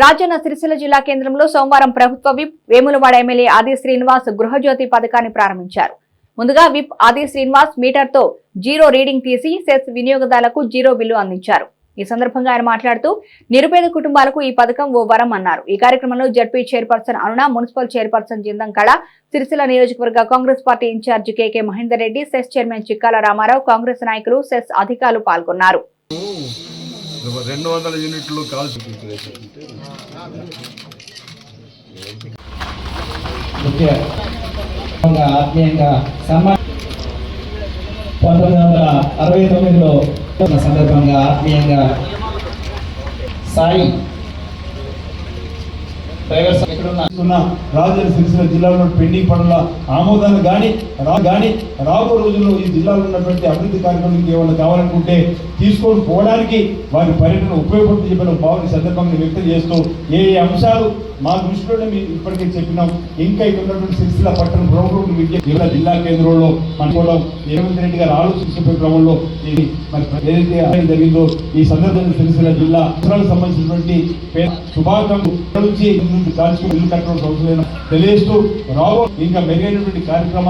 రాజన్న సిరిసిల్ల జిల్లా కేంద్రంలో సోమవారం ప్రభుత్వ విప్ వేములవాడ ఎమ్మెల్యే ఆది శ్రీనివాస్ గృహజ్యోతి పథకాన్ని ప్రారంభించారు. ముందుగా విప్ ఆది శ్రీనివాస్ మీటర్తో జీరో రీడింగ్ తీసి సెస్ వినియోగదారులకు జీరో బిల్లు అందించారు. ఈ సందర్భంగా ఆయన మాట్లాడుతూ నిరుపేద కుటుంబాలకు ఈ పథకం ఓ వరం అన్నారు. ఈ కార్యక్రమంలో జడ్పీ చైర్పర్సన్ అరుణ, మున్సిపల్ చైర్పర్సన్ జిందం కళ, సిరిసిల్ల నియోజకవర్గ కాంగ్రెస్ పార్టీ ఇన్ఛార్జి కేకే మహేందర్ రెడ్డి, సెస్ చైర్మన్ చిక్కాల రామారావు, కాంగ్రెస్ నాయకులు, సెస్ అధికారులు పాల్గొన్నారు. 200 యూనిట్లు కాల్స్ ఆత్మీయంగా 1969లో సందర్భంగా ఆత్మీయంగా సాయి రాజన్న సిరిసిల్ల జిల్లాలో పెండింగ్ పనుల ఆమోదాన్ని కానీ రాబో రోజుల్లో ఈ జిల్లాలో ఉన్నటువంటి అభివృద్ధి కార్యక్రమానికి ఏమైనా కావాలనుకుంటే తీసుకొని పోవడానికి వారి పర్యటన ఉపయోగపడుతుంది చెప్పిన భావన సందర్భంగా వ్యక్తం చేస్తూ ఏ అంశాలు మా దృష్టిలోనే మేము ఇప్పటికే చెప్పినాం. ఇంకా ఇక్కడ ఉన్నటువంటి సిరిసిల్ల పట్టణ ప్రభుత్వం విద్య జిల్లా కేంద్రంలో మనకోవడం రేవంత్ రెడ్డి గారు ఆలోచించే క్రమంలో మరి ఏదైతే జరిగిందో ఈ సందర్భంగా సిరిసిల్ల జిల్లా అవసరాలకు సంబంధించినటువంటి శుభాకాంక్షలు నుంచి కాల్చుకుని ఇల్లు కట్టడం అవసరం తెలియజేస్తూ రాబో ఇంకా మెరుగైనటువంటి కార్యక్రమాలు